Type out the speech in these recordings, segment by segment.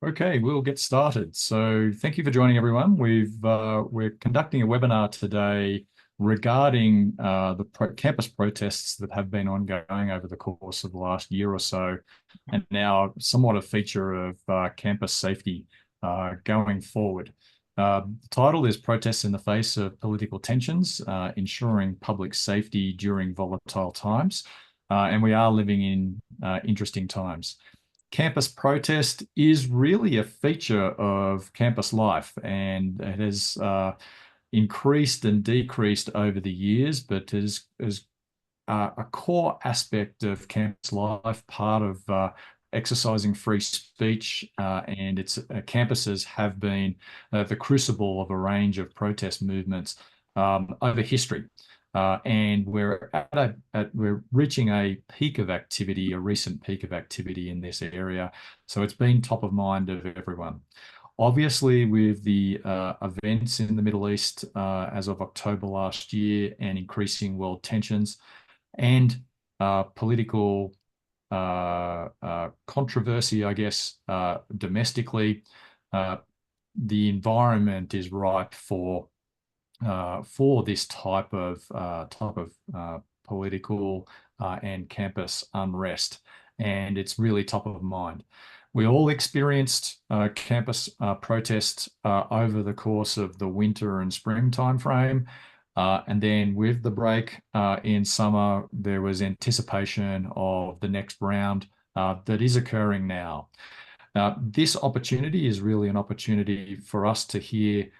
Okay, we'll get started. So thank you for joining everyone. We're conducting a webinar today regarding the campus protests that have been ongoing over the course of the last year or so, and now somewhat a feature of campus safety going forward. The title is Protests in the Face of Political Tensions, Ensuring Public Safety During Volatile Times. And we are living in interesting times. Campus protest is really a feature of campus life, and it has increased and decreased over the years, but is a core aspect of campus life, part of exercising free speech, and its campuses have been the crucible of a range of protest movements over history. And we're reaching a peak of activity, a recent peak of activity in this area. So it's been top of mind of everyone. Obviously, with the events in the Middle East as of October last year and increasing world tensions and political controversy, I guess, domestically, the environment is ripe for this type of political and campus unrest, and it's really top of mind. We all experienced campus protests over the course of the winter and spring timeframe, and then with the break in summer, there was anticipation of the next round that is occurring now. This opportunity is really an opportunity for us to hear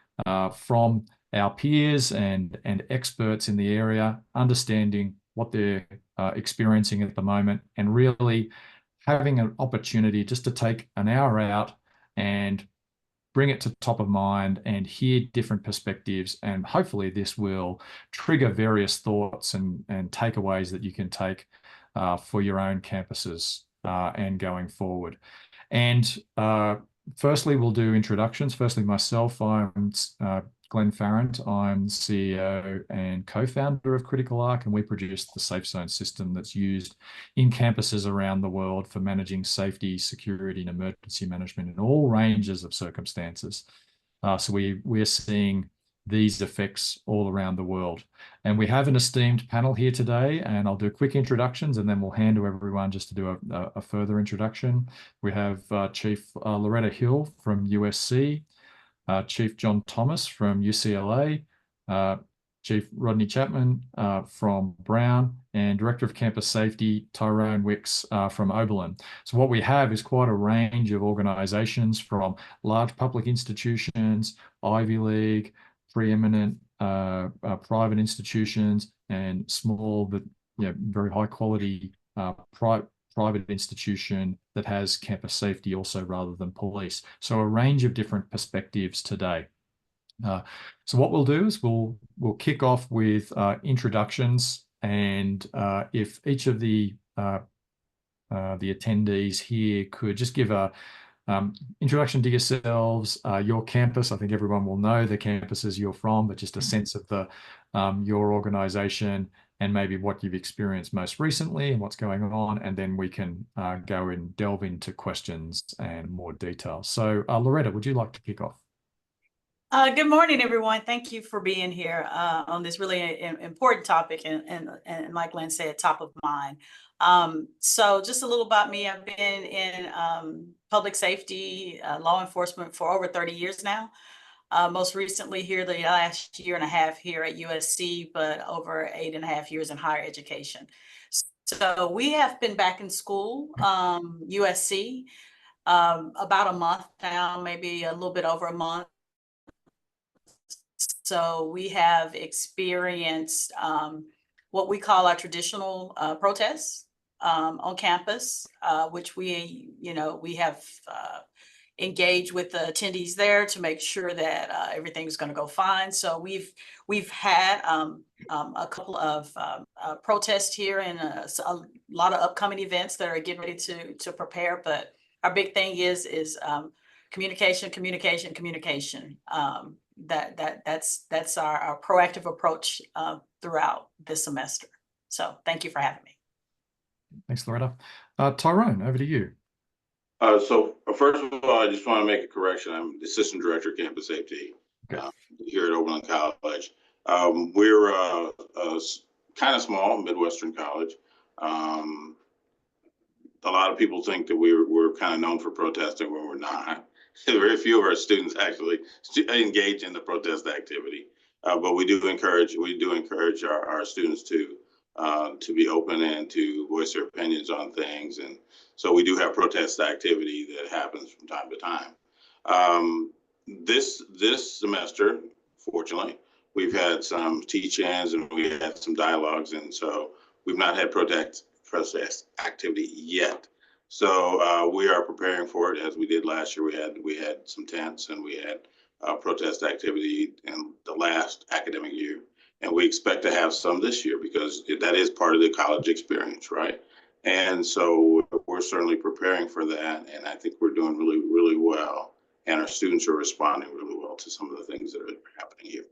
from our peers and experts in the area, understanding what they're experiencing at the moment, and really having an opportunity just to take an hour out and bring it to top of mind and hear different perspectives. And hopefully this will trigger various thoughts and takeaways that you can take for your own campuses and going forward. And firstly, we'll do introductions. Firstly, myself, I'm Glenn Farrant. I'm CEO and co-founder of CriticalArc, and we produce the Safe Zone system that's used in campuses around the world for managing safety, security, and emergency management in all ranges of circumstances. So we're seeing these effects all around the world. And we have an esteemed panel here today, and I'll do quick introductions and then we'll hand to everyone just to do a further introduction. We have Chief Loretta Hill from USC, Chief John Thomas from UCLA, Chief Rodney Chapman from Brown, and Director of Campus Safety, Tyrone Wicks from Oberlin. So what we have is quite a range of organizations, from large public institutions, Ivy League, preeminent private institutions, and small but very high quality private institution that has campus safety also rather than police. So a range of different perspectives today. So what we'll do is we'll kick off with introductions, and if each of the attendees here could just give a introduction to yourselves, your campus. I think everyone will know the campuses you're from, but just a sense of your organization and maybe what you've experienced most recently and what's going on, and then we can go and delve into questions and more detail. So Loretta, would you like to kick off? Good morning, everyone. Thank you for being here on this really important topic, and like Glenn said, top of mind. So just a little about me. I've been in public safety, law enforcement for over 30 years now. Most recently here, the last year and a half here at USC, but over 8.5 years in higher education. So we have been back in school, USC, about a month now, maybe a little bit over a month. So we have experienced what we call our traditional protests on campus, which we have engaged with the attendees there to make sure that everything's going to go fine. So we've had a couple of protests here, and a lot of upcoming events that are getting ready to prepare. But our big thing is communication. That's our proactive approach throughout this semester. So thank you for having me. Thanks, Loretta. Tyrone, over to you. First of all, I just want to make a correction. I'm the Assistant Director of Campus Safety Okay. here at Oberlin College. We're kind of small, Midwestern college. A lot of people think that we're kind of known for protesting when we're not. Very few of our students actually engage in the protest activity, but we do encourage our students to be open and to voice their opinions on things, and so we do have protest activity that happens from time to time. This semester, fortunately, we've had some teach-ins and we had some dialogues, and so we've not had protest activity yet. So we are preparing for it as we did last year. We had some tents and we had protest activity in the last academic year, and we expect to have some this year because that is part of the college experience, right? And so we're certainly preparing for that, and I think we're doing really, really well, and our students are responding really well to some of the things that are happening here.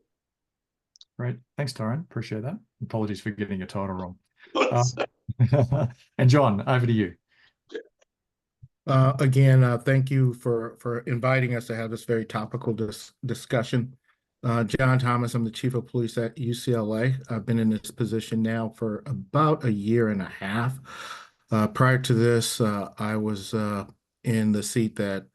Great. Thanks, Torrin. Appreciate that. Apologies for getting your title wrong. And John, over to you. Again, thank you for inviting us to have this very topical discussion. John Thomas, I'm the Chief of Police at UCLA. I've been in this position now for about a year and a half. Prior to this, I was in the seat that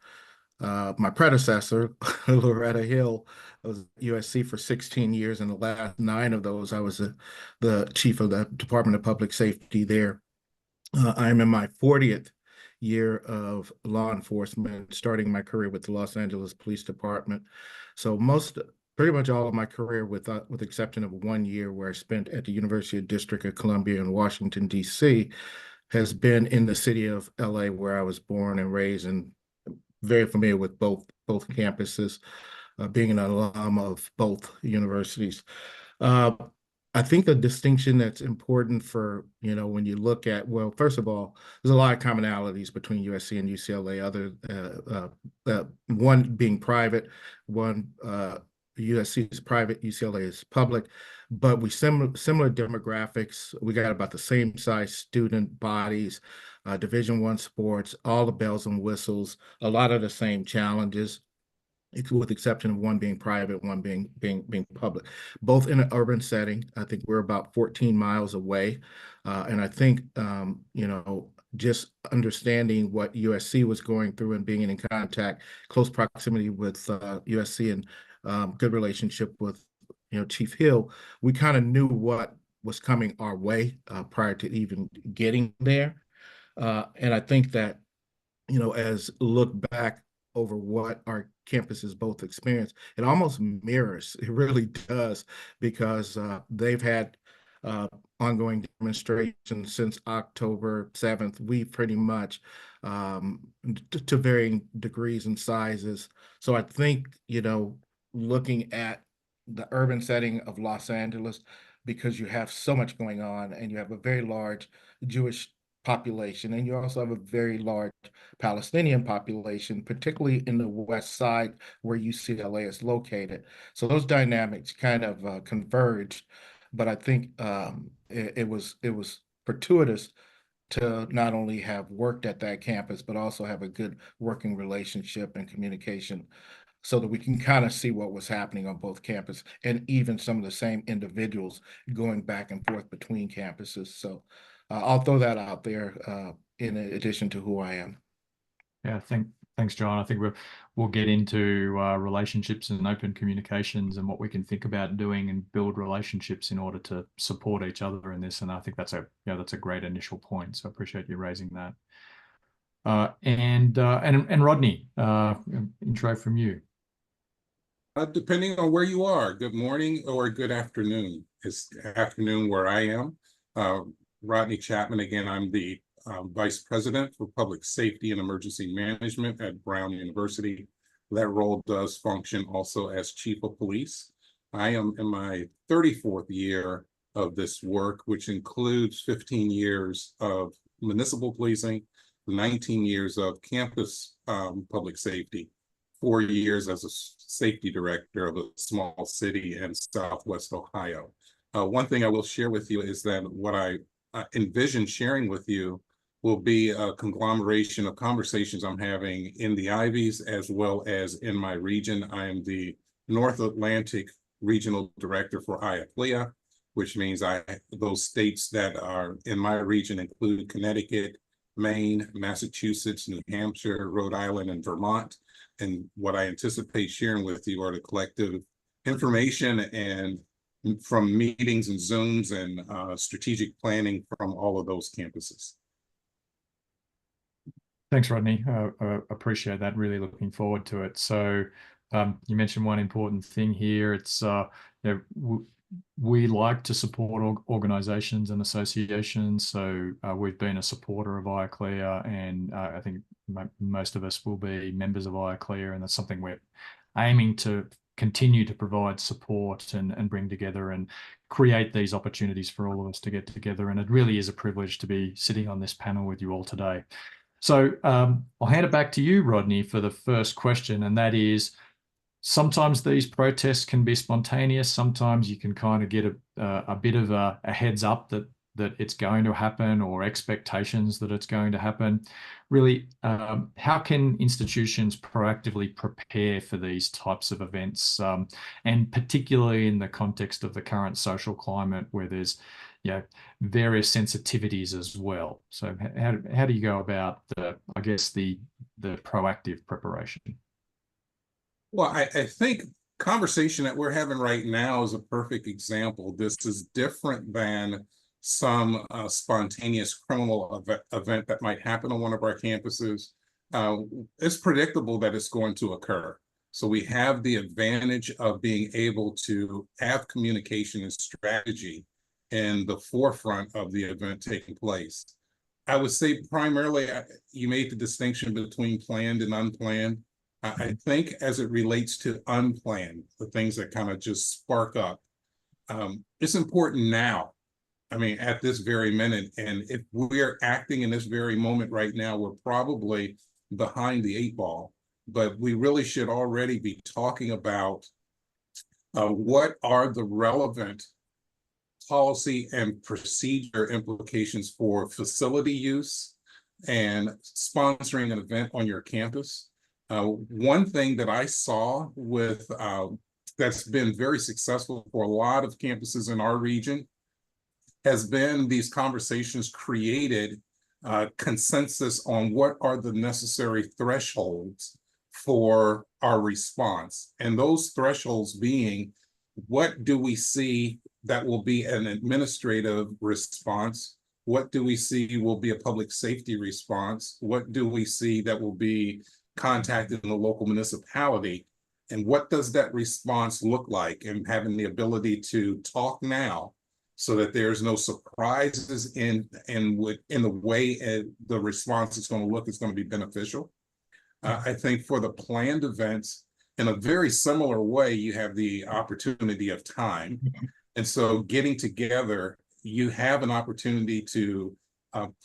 my predecessor, Loretta Hill, was at USC for 16 years, and the last 9 of those, I was the Chief of the Department of Public Safety there. I'm in my 40th year of law enforcement, starting my career with the Los Angeles Police Department. So pretty much all of my career, with the exception of 1 year where I spent at the University of District of Columbia in Washington, D.C., has been in the city of LA, where I was born and raised, and very familiar with both campuses, being an alum of both universities. I think the distinction that's important for, when you look at, well, first of all, there's a lot of commonalities between USC and UCLA, one being private, USC is private, UCLA is public, but we similar demographics. We got about the same size student bodies, Division I sports, all the bells and whistles, a lot of the same challenges, with the exception of one being private, one being public, both in an urban setting. I think we're about 14 miles away. And I think, just understanding what USC was going through and being in contact, close proximity with USC, and good relationship with, Chief Hill, we kind of knew what was coming our way prior to even getting there. And I think that, as look back over what our campuses both experience, it almost mirrors, it really does, because they've had ongoing demonstrations since October 7th. We pretty much, to varying degrees and sizes. So I think, looking at the urban setting of Los Angeles, because you have so much going on and you have a very large Jewish population, and you also have a very large Palestinian population, particularly in the west side where UCLA is located. So those dynamics kind of converged, but I think it was fortuitous to not only have worked at that campus, but also have a good working relationship and communication, so that we can kind of see what was happening on both campuses, and even some of the same individuals going back and forth between campuses. So I'll throw that out there in addition to who I am. Yeah, thanks, John. I think we'll get into relationships and open communications and what we can think about doing and build relationships in order to support each other in this. And I think that's a great initial point. So I appreciate you raising that. And Rodney, intro from you. Depending on where you are, good morning or good afternoon. It's afternoon where I am. Rodney Chapman, again, I'm the Vice President for Public Safety and Emergency Management at Brown University. That role does function also as Chief of Police. I am in my 34th year of this work, which includes 15 years of municipal policing, 19 years of campus public safety, 4 years as a safety director of a small city in Southwest Ohio. One thing I will share with you is that what I envision sharing with you will be a conglomeration of conversations I'm having in the Ivies as well as in my region. I am the North Atlantic Regional Director for IAPLEA, which means those states that are in my region include Connecticut, Maine, Massachusetts, New Hampshire, Rhode Island, and Vermont. And what I anticipate sharing with you are the collective information and from meetings and Zooms and strategic planning from all of those campuses. Thanks, Rodney. Appreciate that. Really looking forward to it. So you mentioned one important thing here. It's we like to support organizations and associations. So we've been a supporter of IACLEA, and I think most of us will be members of IACLEA, and that's something we're aiming to continue to provide support and bring together and create these opportunities for all of us to get together. And it really is a privilege to be sitting on this panel with you all today. So I'll hand it back to you, Rodney, for the first question, and that is, sometimes these protests can be spontaneous. Sometimes you can kind of get a bit of a heads up that it's going to happen, or expectations that it's going to happen. Really, how can institutions proactively prepare for these types of events, and particularly in the context of the current social climate where there's various sensitivities as well? So how do you go about the proactive preparation? Well, I think conversation that we're having right now is a perfect example. This is different than some spontaneous criminal event that might happen on one of our campuses. It's predictable that it's going to occur. So we have the advantage of being able to have communication and strategy in the forefront of the event taking place. I would say primarily, you made the distinction between planned and unplanned. I think as it relates to unplanned, the things that kind of just spark up, it's important now. I mean, at this very minute, and if we're acting in this very moment right now, we're probably behind the 8 ball, but we really should already be talking about what are the relevant policy and procedure implications for facility use and sponsoring an event on your campus. One thing that I saw with that's been very successful for a lot of campuses in our region has been these conversations created consensus on what are the necessary thresholds for our response. And those thresholds being, what do we see that will be an administrative response? What do we see will be a public safety response? What do we see that will be contacting the local municipality? And what does that response look like? And having the ability to talk now so that there's no surprises in the way the response is going to look, is going to be beneficial. I think for the planned events, in a very similar way, you have the opportunity of time. And so getting together, you have an opportunity to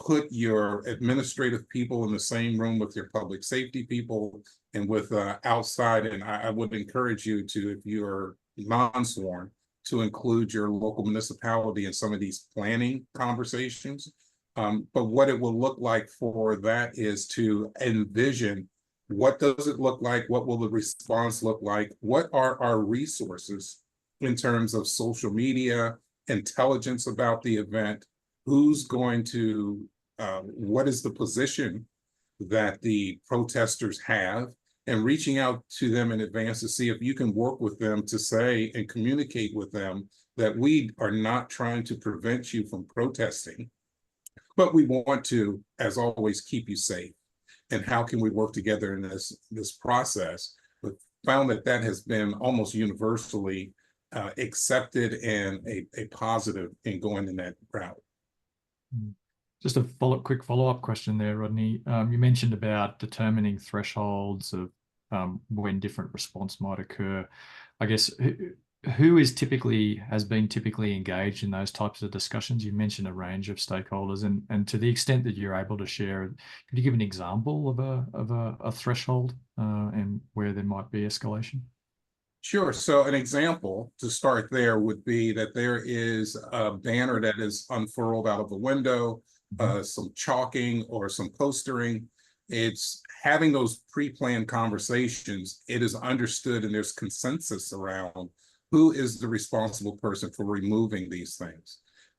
put your administrative people in the same room with your public safety people and with outside. And I would encourage you to, if you're non-sworn, to include your local municipality in some of these planning conversations. But what it will look like for that is to envision, what does it look like? What will the response look like? What are our resources in terms of social media, intelligence about the event? Who's going to, what is the position that the protesters have? And reaching out to them in advance to see if you can work with them to say and communicate with them that we are not trying to prevent you from protesting, but we want to, as always, keep you safe. And how can we work together in this process? But found that has been almost universally accepted and a positive in going in that route. Just a quick follow-up question there, Rodney. You mentioned about determining thresholds of when different response might occur. I guess who has been typically engaged in those types of discussions? You mentioned a range of stakeholders, and to the extent that you're able to share, could you give an example of a threshold and where there might be escalation? Sure. So an example to start there would be that there is a banner that is unfurled out of a window some chalking or some postering. It's having those pre-planned conversations. It is understood and there's consensus around who is the responsible person for removing these things.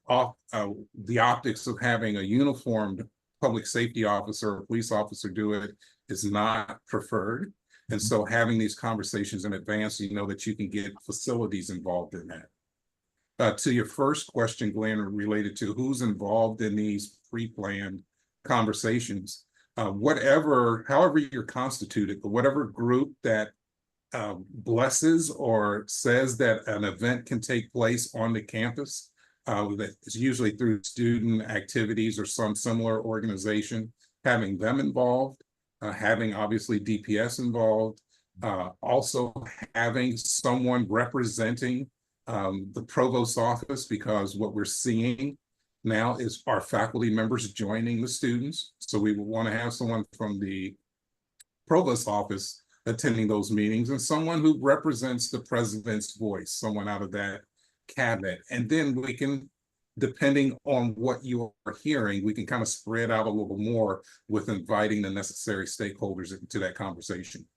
The optics of having a uniformed public safety officer or police officer do it is not preferred. And so having these conversations in advance, you know that you can get facilities involved in that. To your first question, Glenn, related to who's involved in these pre-planned conversations, however you're constituted, but whatever group that blesses or says that an event can take place on the campus, that is usually through student activities or some similar organization, having them involved, having obviously DPS involved, also having someone representing the provost's office, because what we're seeing now is our faculty members joining the students. So we would want to have someone from the provost's office attending those meetings and someone who represents the president's voice, someone out of that cabinet. And then we can, depending on what you are hearing, we can kind of spread out a little more with inviting the necessary stakeholders into that conversation.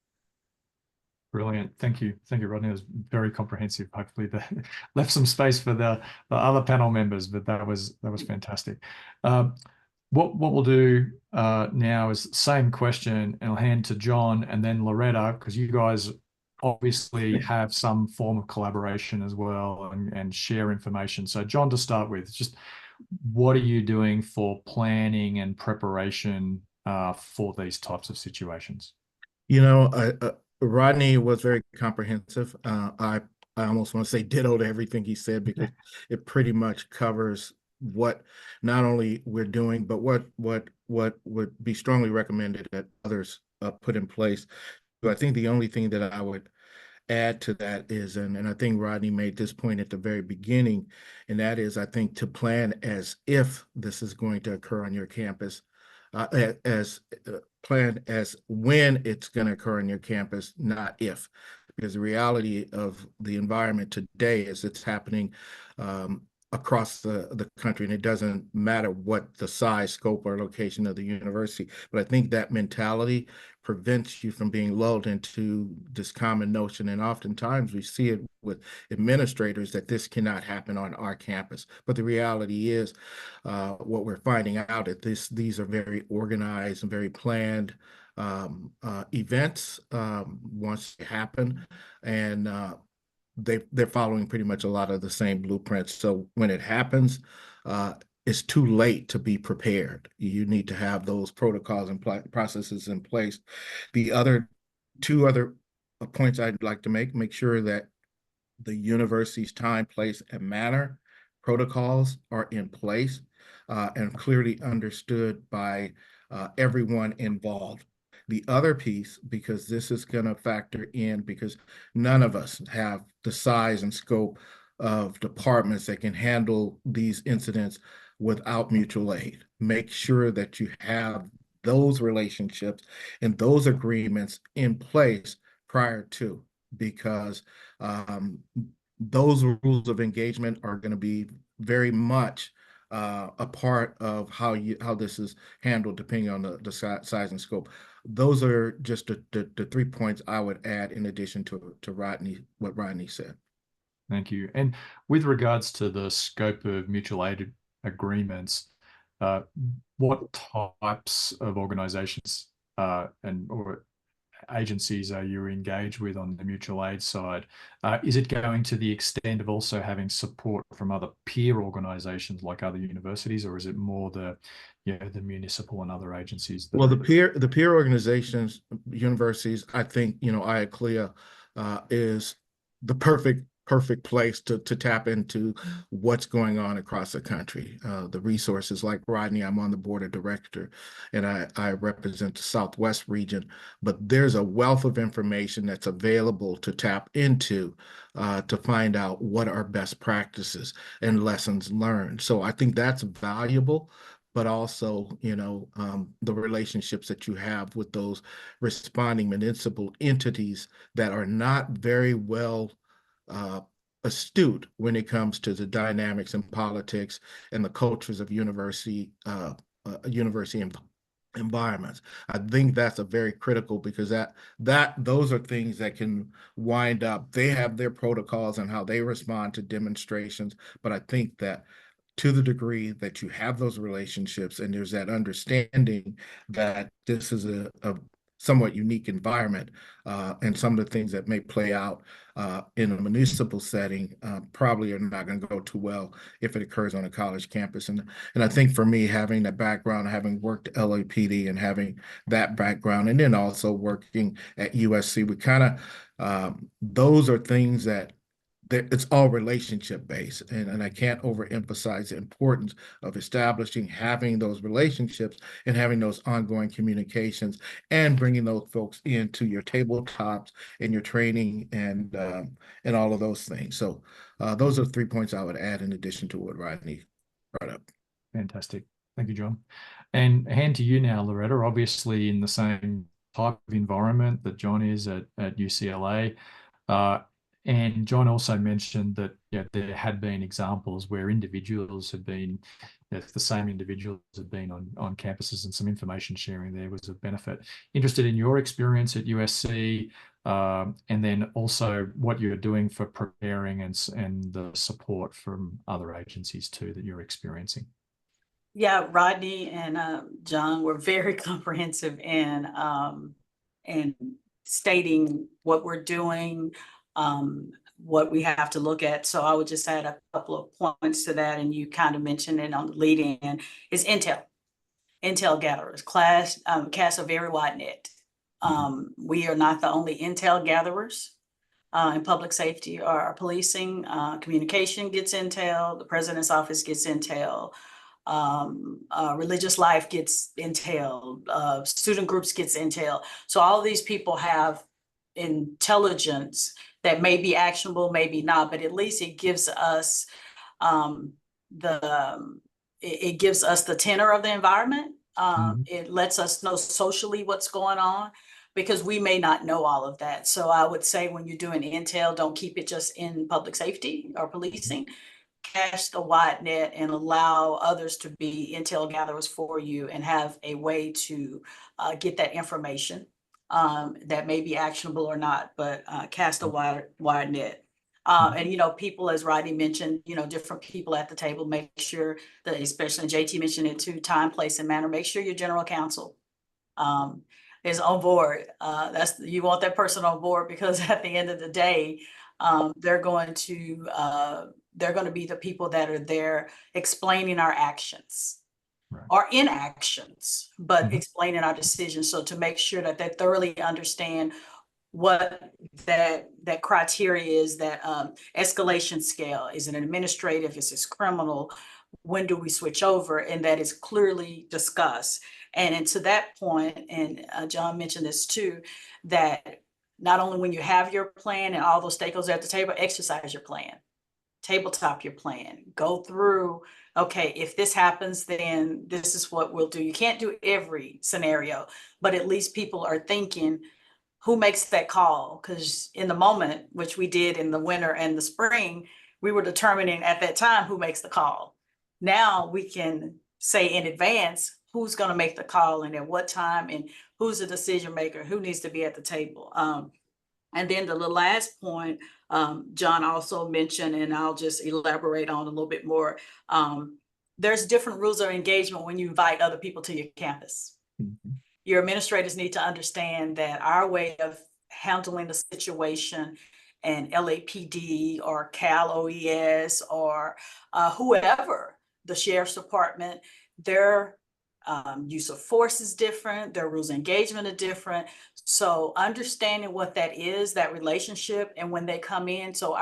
Brilliant. Thank you. Thank you, Rodney. It was very comprehensive. Hopefully that left some space for the other panel members, but that was fantastic. What we'll do now is same question, and I'll hand to John and then Loretta, because you guys obviously have some form of collaboration as well and share information. So John, to start with, just what are you doing for planning and preparation for these types of situations? You know, Rodney was very comprehensive. I almost want to say ditto to everything he said, because it pretty much covers what not only we're doing, but what would be strongly recommended that others put in place. So I think the only thing that I would add to that is, and I think Rodney made this point at the very beginning, and that is, I think, to plan as if this is going to occur on your campus, plan as when it's going to occur on your campus, not if, because the reality of the environment today is it's happening across the country, and it doesn't matter what the size, scope, or location of the university. But I think that mentality prevents you from being lulled into this common notion. And oftentimes we see it with administrators that this cannot happen on our campus. But the reality is what we're finding out is these are very organized and very planned events once they happen. And they're following pretty much a lot of the same blueprints. So when it happens, it's too late to be prepared. You need to have those protocols and processes in place. The two other points I'd like to make sure that the university's time, place, and manner protocols are in place and clearly understood by everyone involved. The other piece, because this is going to factor in, because none of us have the size and scope of departments that can handle these incidents without mutual aid. Make sure that you have those relationships and those agreements in place prior to, because those rules of engagement are going to be very much a part of how this is handled, depending on the size and scope. Those are just the 3 points I would add in addition to what Rodney said. Thank you. And with regards to the scope of mutual aid agreements, what types of organizations or agencies are you engaged with on the mutual aid side? Is it going to the extent of also having support from other peer organizations like other universities, or is it more the municipal and other agencies? Well, the peer organizations, universities, I think, IACLEA is the perfect place to tap into what's going on across the country. The resources, like Rodney, I'm on the board of director, and I represent the Southwest region, but there's a wealth of information that's available to tap into to find out what are best practices and lessons learned. So I think that's valuable, but also, the relationships that you have with those responding municipal entities that are not very well astute when it comes to the dynamics and politics and the cultures of university environments. I think that's a very critical, because those are things that can wind up. They have their protocols and how they respond to demonstrations, but I think that to the degree that you have those relationships and there's that understanding that this is a somewhat unique environment, and some of the things that may play out in a municipal setting probably are not going to go too well if it occurs on a college campus. And I think for me, having that background, having worked LAPD and having that background, and then also working at USC, we kind of those are things that it's all relationship based, and I can't overemphasize the importance of establishing, having those relationships and having those ongoing communications and bringing those folks into your tabletops and your training and all of those things. So those are 3 points I would add in addition to what Rodney brought up. Fantastic. Thank you, John. And hand to you now, Loretta, obviously in the same type of environment that John is at UCLA. And John also mentioned that there had been examples where individuals have been, the same individuals have been on campuses, and some information sharing there was of benefit. Interested in your experience at USC, and then also what you're doing for preparing and the support from other agencies too that you're experiencing. Yeah, Rodney and John were very comprehensive in stating what we're doing, what we have to look at. So I would just add a couple of points to that, and you kind of mentioned it on the lead in, is intel gatherers. Cast a very wide net. We are not the only intel gatherers in public safety or policing. Communication gets intel, the president's office gets intel, religious life gets intel, student groups gets intel. So all of these people have intelligence that may be actionable, maybe not, but at least it gives us it gives us the tenor of the environment. It lets us know socially what's going on, because we may not know all of that. So I would say when you're doing intel, don't keep it just in public safety or policing. Cast a wide net and allow others to be intel gatherers for you and have a way to get that information that may be actionable or not, but cast a wide net. And, people, as Rodney mentioned, different people at the table, make sure that, especially JT mentioned it too, time, place, and manner, make sure your general counsel is on board. You want that person on board, because at the end of the day, they're going to be the people that are there explaining our actions. Right. Or inactions, but explaining our decisions. So to make sure that they thoroughly understand what that criteria is, that escalation scale, is it an administrative, is it criminal, when do we switch over, and that is clearly discussed. And to that point, and John mentioned this too, that not only when you have your plan and all those stakeholders at the table, exercise your plan. Tabletop your plan, go through, okay, if this happens, then this is what we'll do. You can't do every scenario, but at least people are thinking, who makes that call? Because in the moment, which we did in the winter and the spring, we were determining at that time who makes the call. Now we can say in advance who's going to make the call and at what time, and who's the decision maker, who needs to be at the table. And then the last point, John also mentioned, and I'll just elaborate on a little bit more. There's different rules of engagement when you invite other people to your campus. Your administrators need to understand that our way of handling the situation, and LAPD or Cal OES or whoever, the sheriff's department, their use of force is different, their rules of engagement are different. So understanding what that is, that relationship, and when they come in, so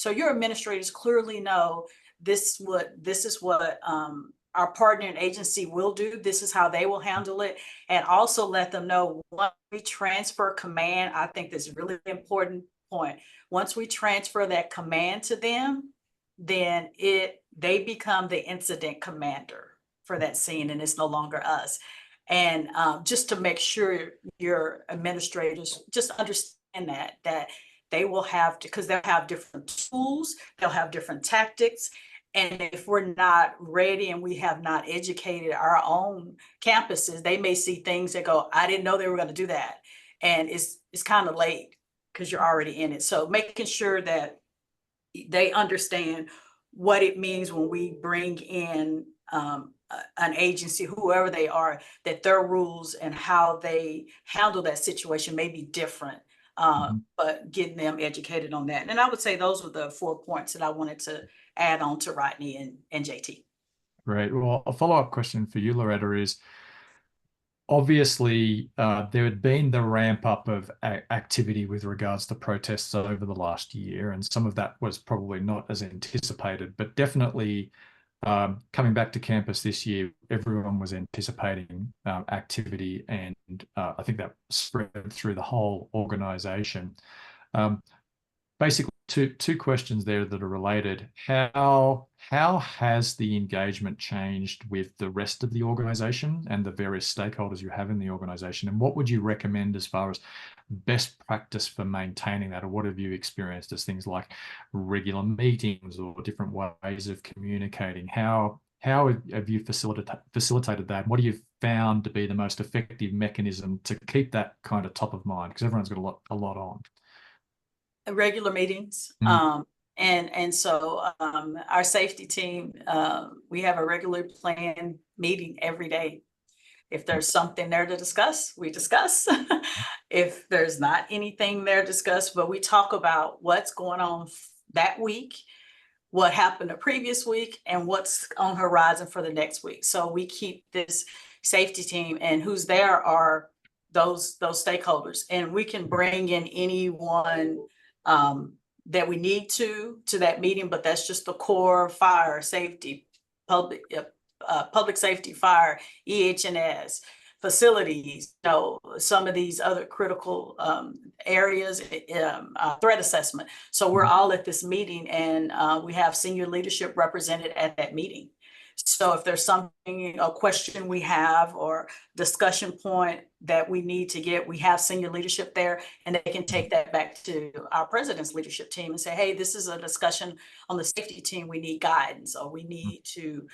your administrators clearly know this is what our partner and agency will do. This is how they will handle it, and also let them know once we transfer command. I think that's a really important point. Once we transfer that command to them, then they become the incident commander for that scene, and it's no longer us. And just to make sure your administrators just understand that they will have to, because they'll have different tools, they'll have different tactics. And if we're not ready and we have not educated our own campuses, they may see things that go, I didn't know they were going to do that. And it's kind of late because you're already in it. So making sure that they understand what it means when we bring in an agency, whoever they are, that their rules and how they handle that situation may be different, but getting them educated on that. And I would say those were the 4 points that I wanted to add on to Rodney and JT. Great. Well, a follow-up question for you, Loretta, is obviously there had been the ramp up of activity with regards to protests over the last year, and some of that was probably not as anticipated, but definitely coming back to campus this year, everyone was anticipating activity, and I think that spread through the whole organization. Basically, two questions there that are related. How has the engagement changed with the rest of the organization and the various stakeholders you have in the organization? And what would you recommend as far as best practice for maintaining that? Or what have you experienced as things like regular meetings or different ways of communicating? How have you facilitated that? What do you found to be the most effective mechanism to keep that kind of top of mind? Because everyone's got a lot on. Regular meetings. And so our safety team, we have a regular planned meeting every day. If there's something there to discuss, we discuss. If there's not anything there to discuss, but we talk about what's going on that week, what happened the previous week, and what's on horizon for the next week. So we keep this safety team, and who's there are those stakeholders, and we can bring in anyone that we need to that meeting, but that's just the core: fire, safety, public safety, fire, EH&S, facilities, some of these other critical areas, threat assessment. So we're all at this meeting, and we have senior leadership represented at that meeting. So if there's something, a question we have or discussion point that we need to get, we have senior leadership there, and they can take that back to our president's leadership team and say, hey, this is a discussion on the safety team. We need guidance, or we need to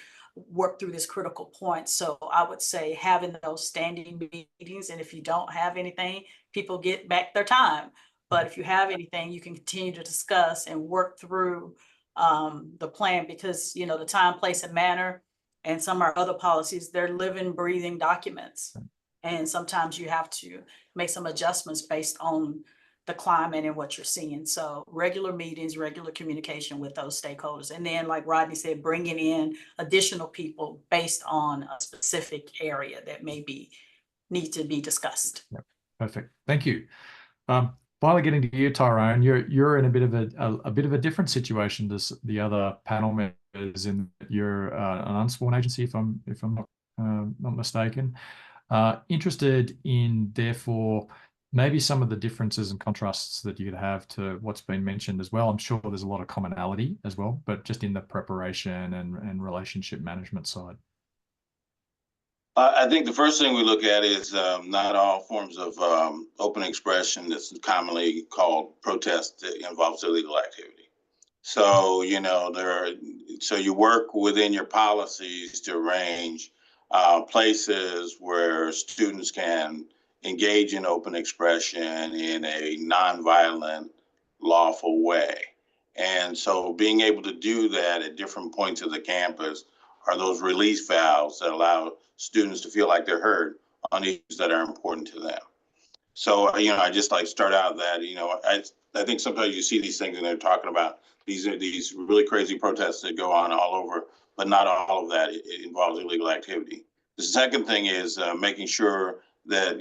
work through this critical point. So I would say having those standing meetings, and if you don't have anything, people get back their time. But if you have anything, you can continue to discuss and work through the plan, because the time, place, and manner, and some of our other policies, they're living, breathing documents. And sometimes you have to make some adjustments based on the climate and what you're seeing. So regular meetings, regular communication with those stakeholders. And then, like Rodney said, bringing in additional people based on a specific area that need to be discussed. Yep. Perfect. Thank you. Finally, getting to you, Tyrone, you're in a bit of a different situation to the other panel members, in that you're an unsworn agency, if I'm not mistaken. Interested in, therefore, maybe some of the differences and contrasts that you'd have to what's been mentioned as well. I'm sure there's a lot of commonality as well, but just in the preparation and relationship management side. I think the first thing we look at is not all forms of open expression that's commonly called protest involves illegal activity. So, so you work within your policies to arrange places where students can engage in open expression in a nonviolent, lawful way. And so being able to do that at different points of the campus are those release valves that allow students to feel like they're heard on issues that are important to them. So, I just start out that, I think sometimes you see these things and they're talking about these really crazy protests that go on all over, but not all of that it involves illegal activity. The second thing is making sure that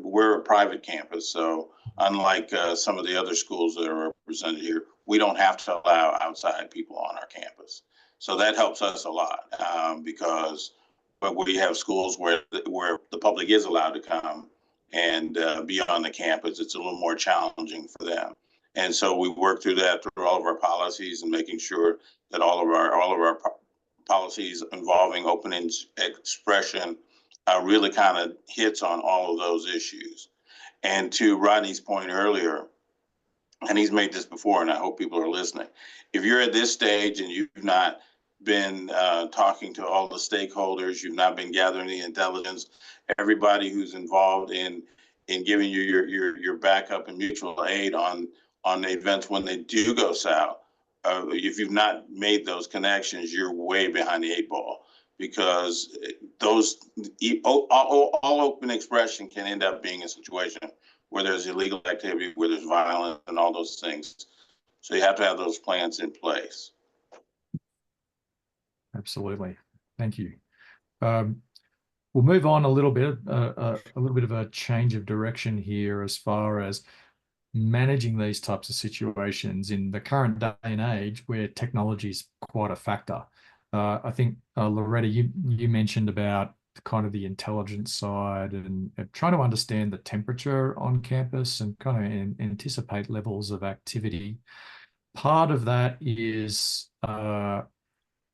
we're a private campus. So unlike some of the other schools that are represented here, we don't have to allow outside people on our campus. So that helps us a lot because we have schools where the public is allowed to come and be on the campus. It's a little more challenging for them. And so we work through that through all of our policies and making sure that all of our policies involving open expression really kind of hits on all of those issues. And to Rodney's point earlier, and he's made this before, and I hope people are listening. If you're at this stage and you've not been talking to all the stakeholders, you've not been gathering the intelligence, everybody who's involved in giving you your backup and mutual aid on the events when they do go south, if you've not made those connections, you're way behind the eight ball, because those all open expression can end up being a situation where there's illegal activity, where there's violence and all those things. So you have to have those plans in place. Absolutely. Thank you. We'll move on a little bit of a change of direction here as far as managing these types of situations in the current day and age where technology is quite a factor. I think, Loretta, you mentioned about kind of the intelligence side and trying to understand the temperature on campus and kind of anticipate levels of activity. Part of that is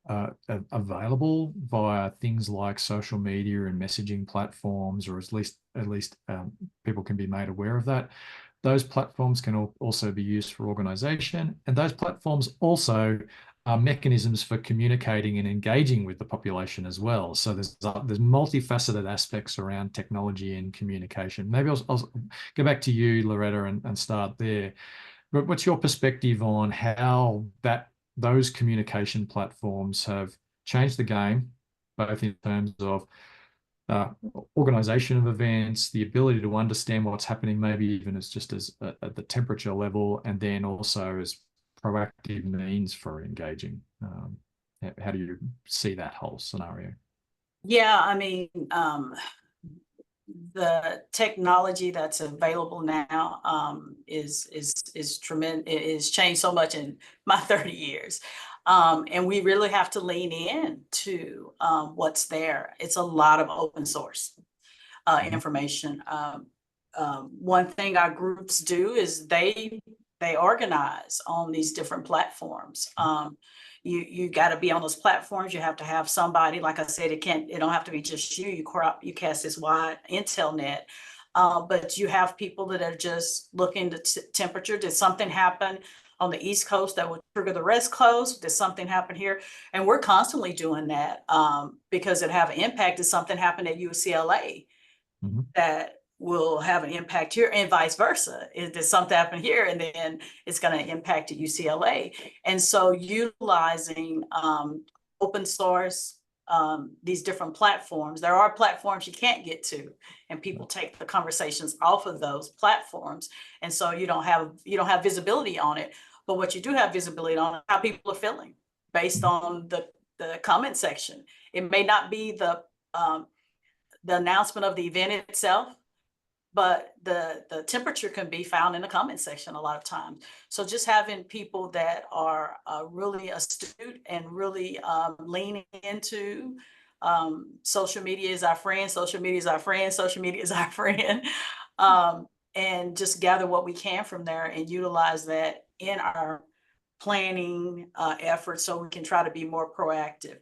available via things like social media and messaging platforms, or at least people can be made aware of that. Those platforms can also be used for organization, and those platforms also are mechanisms for communicating and engaging with the population as well. So there's multifaceted aspects around technology and communication. Maybe I'll go back to you, Loretta, and start there. But what's your perspective on how those communication platforms have changed the game, both in terms of organization of events, the ability to understand what's happening, maybe even as at the temperature level, and then also as proactive means for engaging? How do you see that whole scenario? Yeah, I mean, the technology that's available now is tremendous. It has changed so much in my 30 years. And we really have to lean in to what's there. It's a lot of open source information. One thing our groups do is they organize on these different platforms. You got to be on those platforms. You have to have somebody, like I said, it don't have to be just you. You cast this wide intel net, but you have people that are just looking to temperature. Did something happen on the East Coast that would trigger the West Coast? Did something happen here? And we're constantly doing that because it have an impact. Did something happen at UCLA that will have an impact here, and vice versa? Did something happen here and then it's going to impact at UCLA? And so utilizing open source, these different platforms. There are platforms you can't get to, and people take the conversations off of those platforms, and so you don't have visibility on it. But what you do have visibility on is how people are feeling based on the comment section. It may not be the announcement of the event itself, but the temperature can be found in the comment section a lot of times. So just having people that are really astute and really leaning into social media is our friend, social media is our friend, social media is our friend, and just gather what we can from there and utilize that in our planning efforts so we can try to be more proactive.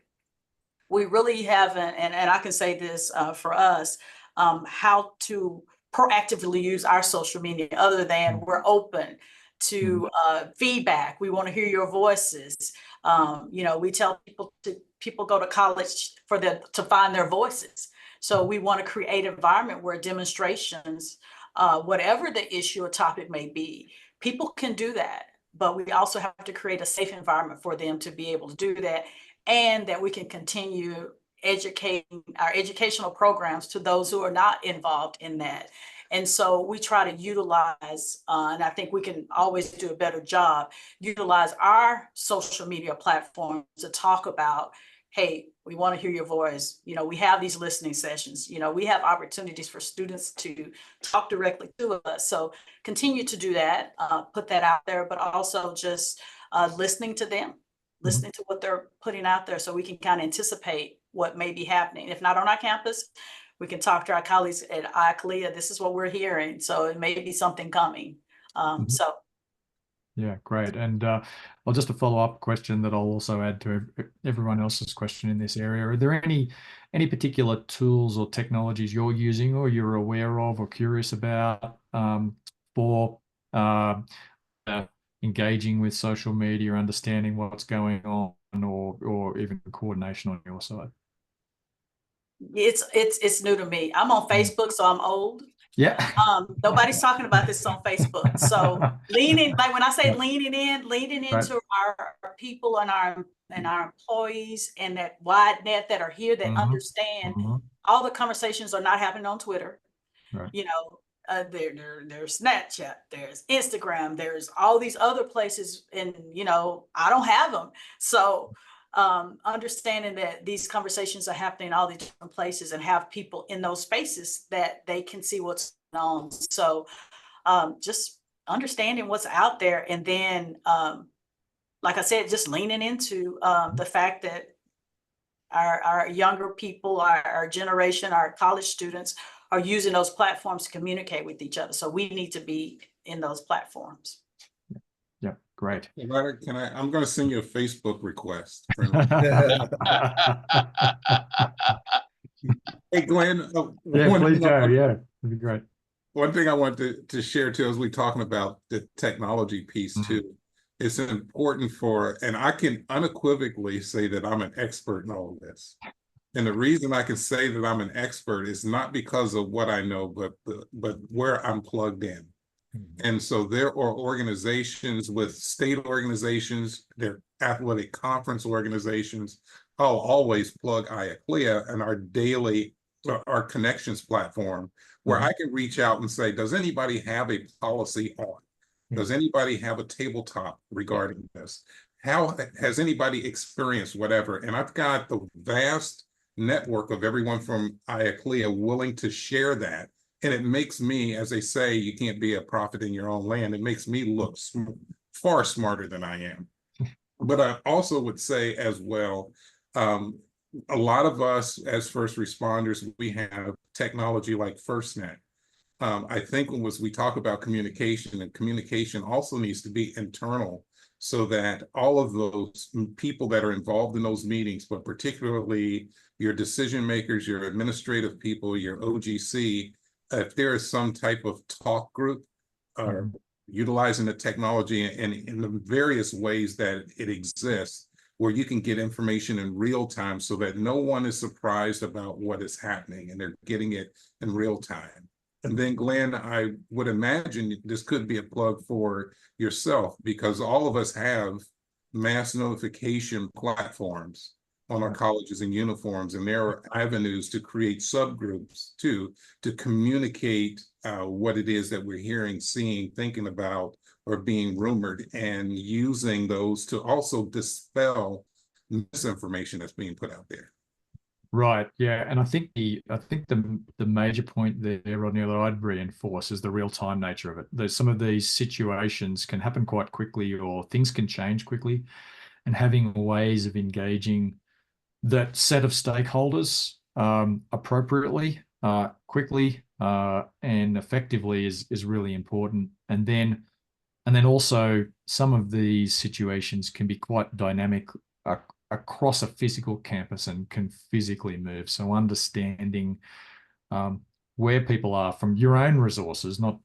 We really haven't, and I can say this for us, how to proactively use our social media other than we're open to feedback. We want to hear your voices. We tell people go to college to find their voices. So we want to create an environment where demonstrations, whatever the issue or topic may be, people can do that. But we also have to create a safe environment for them to be able to do that, and that we can continue educating our educational programs to those who are not involved in that. And so we try to utilize, and I think we can always do a better job, utilize our social media platforms to talk about, hey, we want to hear your voice. We have these listening sessions. We have opportunities for students to talk directly to us. So continue to do that, put that out there, but also just listening to them, listening to what they're putting out there so we can kind of anticipate what may be happening. If not on our campus, we can talk to our colleagues at IACLEA. This is what we're hearing. So it may be something coming. Yeah, great. And well, just a follow-up question that I'll also add to everyone else's question in this area. Are there any particular tools or technologies you're using or you're aware of or curious about for engaging with social media, understanding what's going on, or even coordination on your side? It's new to me. I'm on Facebook, so I'm old. Yeah. Nobody's talking about this on Facebook. So leaning, like when I say leaning into Right. our people and our employees and that wide net that are here that understand all the conversations are not happening on Twitter. Right. You know, there's Snapchat, there's Instagram, there's all these other places, and you know, I don't have them. So understanding that these conversations are happening in all these different places and have people in those spaces that they can see what's going on. So just understanding what's out there, and then like I said, just leaning into the fact that our younger people, our generation, our college students are using those platforms to communicate with each other. So we need to be in those platforms. Yeah, great. Can I'm going to send you a Facebook request. Hey, Glenn. Yeah, please go. Yeah, that'd be great. One thing I want to share too, as we're talking about the technology piece too, it's important and I can unequivocally say that I'm an expert in all of this. And the reason I can say that I'm an expert is not because of what I know, but where I'm plugged in. And so there are organizations with state organizations, there are athletic conference organizations. I'll always plug IACLEA and our connections platform, where I can reach out and say, does anybody have a policy on? Does anybody have a tabletop regarding this? How has anybody experienced whatever? And I've got the vast network of everyone from IACLEA willing to share that. And it makes me, as they say, you can't be a prophet in your own land. It makes me look far smarter than I am. But I also would say as well, a lot of us as first responders, we have technology like FirstNet. I think when we talk about communication, and communication also needs to be internal, so that all of those people that are involved in those meetings, but particularly your decision makers, your administrative people, your OGC, if there is some type of talk group utilizing the technology and in the various ways that it exists, where you can get information in real time so that no one is surprised about what is happening and they're getting it in real time. And then, Glenn, I would imagine this could be a plug for yourself, because all of us have mass notification platforms on our colleges and uniforms, and there are avenues to create subgroups too, to communicate what it is that we're hearing, seeing, thinking about, or being rumored, and using those to also dispel misinformation that's being put out there. Right. Yeah. And I think the major point there, Rodney, that I'd reinforce is the real-time nature of it. There's some of these situations can happen quite quickly, or things can change quickly, and having ways of engaging that set of stakeholders appropriately, quickly, and effectively is really important. And then also some of these situations can be quite dynamic across a physical campus and can physically move. So understanding where people are from your own resources, not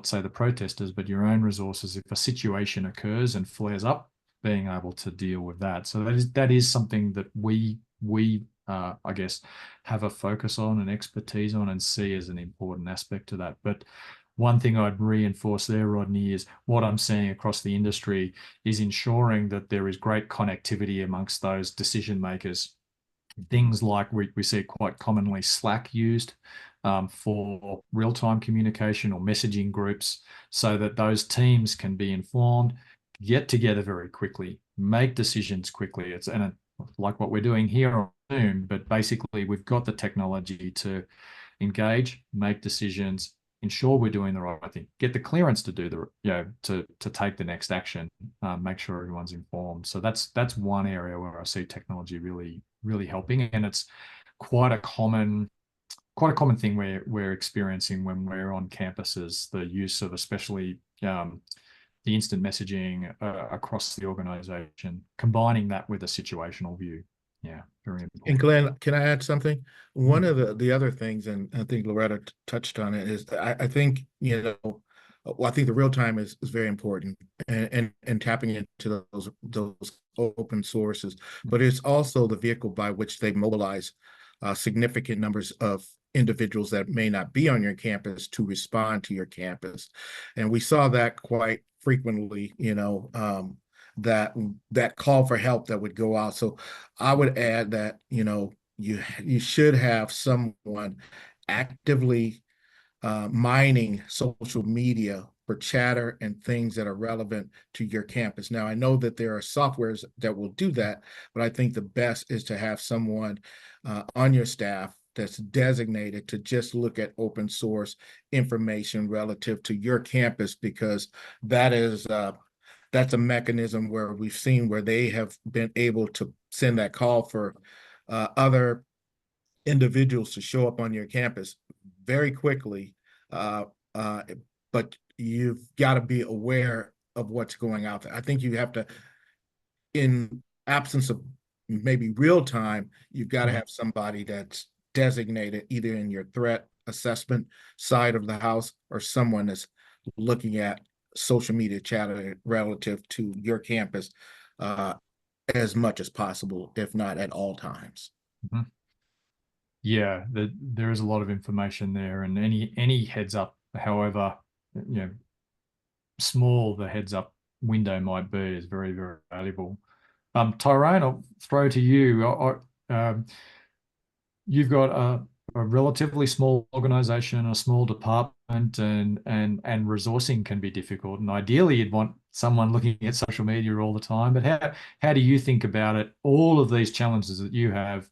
say the protesters, but your own resources. If a situation occurs and flares up, being able to deal with that. So that is something that we I guess have a focus on and expertise on, and see as an important aspect to that. But one thing I'd reinforce there, Rodney, is what I'm seeing across the industry is ensuring that there is great connectivity amongst those decision makers. Things like we see quite commonly Slack used for real-time communication or messaging groups, so that those teams can be informed, get together very quickly, make decisions quickly. It's like what we're doing here on Zoom, but basically we've got the technology to engage, make decisions, ensure we're doing the right thing, get the clearance to do to take the next action, make sure everyone's informed. So that's one area where I see technology really helping, and it's quite a common thing we're experiencing when we're on campuses, the use of especially the instant messaging across the organization, combining that with a situational view. Yeah, very important. And Glenn, can I add something? One of the other things, and I think Loretta touched on it, is I think, well, I think the real time is very important, and tapping into those open sources, but it's also the vehicle by which they mobilize significant numbers of individuals that may not be on your campus to respond to your campus. And we saw that quite frequently, that call for help that would go out. So I would add that, you should have someone actively mining social media for chatter and things that are relevant to your campus. Now, I know that there are softwares that will do that, but I think the best is to have someone on your staff that's designated to just look at open source information relative to your campus, because that's a mechanism where we've seen where they have been able to send that call for other individuals to show up on your campus very quickly. Uh, uh, but you've got to be aware of what's going out there. I think you have to, in absence of maybe real time, you've got to have somebody that's designated either in your threat assessment side of the house, or someone that's looking at social media chatter relative to your campus as much as possible, if not at all times. Mm-hmm. Yeah, there is a lot of information there, and any heads up, however, small the heads up window might be, is very, very valuable. Tyrone, I'll throw to you. You've got a relatively small organization, a small department, and resourcing can be difficult. And ideally, you'd want someone looking at social media all the time. But how do you think about it? All of these challenges that you have,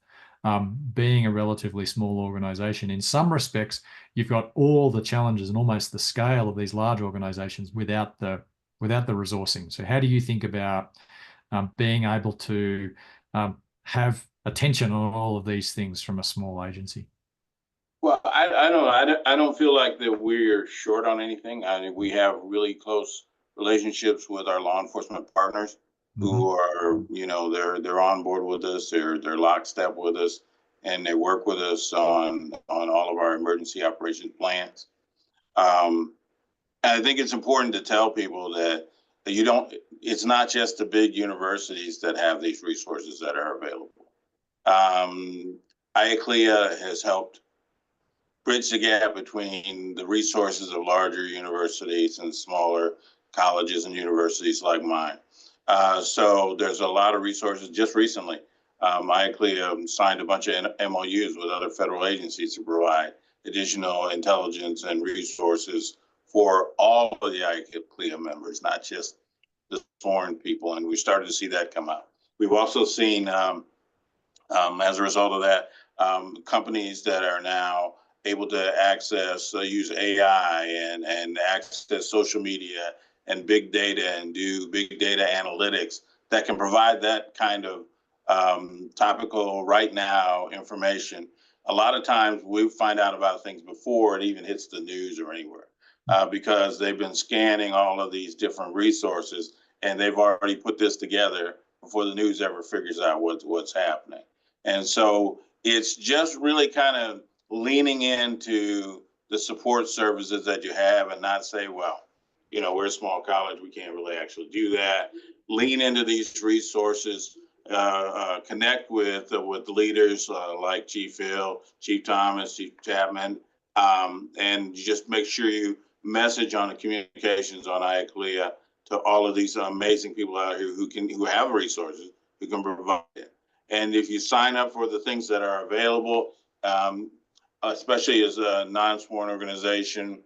being a relatively small organization, in some respects, you've got all the challenges and almost the scale of these large organizations without the resourcing. So how do you think about being able to have attention on all of these things from a small agency? Well, I don't feel like that we're short on anything. I mean, we have really close relationships with our law enforcement partners who are, they're on board with us. They're lockstep with us, and they work with us on all of our emergency operations plans. And I think it's important to tell people that it's not just the big universities that have these resources that are available. IACLEA has helped bridge the gap between the resources of larger universities and smaller colleges and universities like mine. So there's a lot of resources. Just recently, IACLEA signed a bunch of MOUs with other federal agencies to provide additional intelligence and resources for all of the IACLEA members, not just the sworn people. And we started to see that come out. We've also seen, as a result of that, companies that are now able to use AI and access social media and big data and do big data analytics that can provide that kind of topical right now information. A lot of times we find out about things before it even hits the news or anywhere, because they've been scanning all of these different resources and they've already put this together before the news ever figures out what's happening. And so it's just really kind of leaning into the support services that you have and not say, well, we're a small college, we can't really actually do that. Lean into these resources, connect with leaders like Chief Hill, Chief Thomas, Chief Chapman, and just make sure you message on the communications on IACLEA to all of these amazing people out here who have resources, who can provide it. And if you sign up for the things that are available, especially as a non-sworn organization,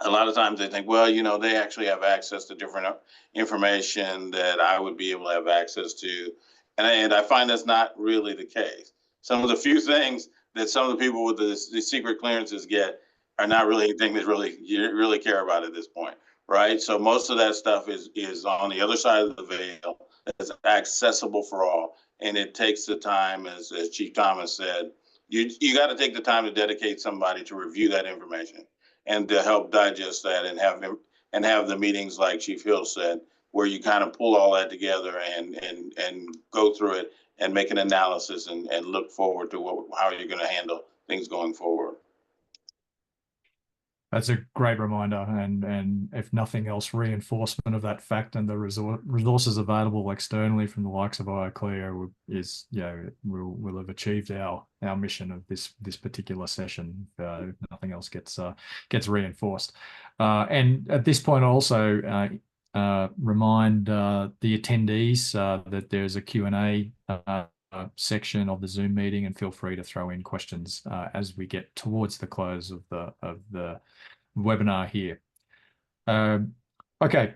a lot of times they think, well, they actually have access to different information that I would be able to have access to. And I find that's not really the case. Some of the few things that some of the people with the secret clearances get are not really anything that you really care about at this point, right? So most of that stuff is on the other side of the veil. It's accessible for all. And it takes the time, as Chief Thomas said, you got to take the time to dedicate somebody to review that information and to help digest that and have the meetings like Chief Hill said, where you kind of pull all that together and go through it and make an analysis and look forward to how you're going to handle things going forward. That's a great reminder, and if nothing else, reinforcement of that fact and the resources available externally from the likes of IOCLEO is, we'll have achieved our mission of this particular session. If nothing else gets reinforced, and at this point, also remind the attendees that there's a Q&A section of the Zoom meeting, and feel free to throw in questions as we get towards the close of the webinar here. Okay.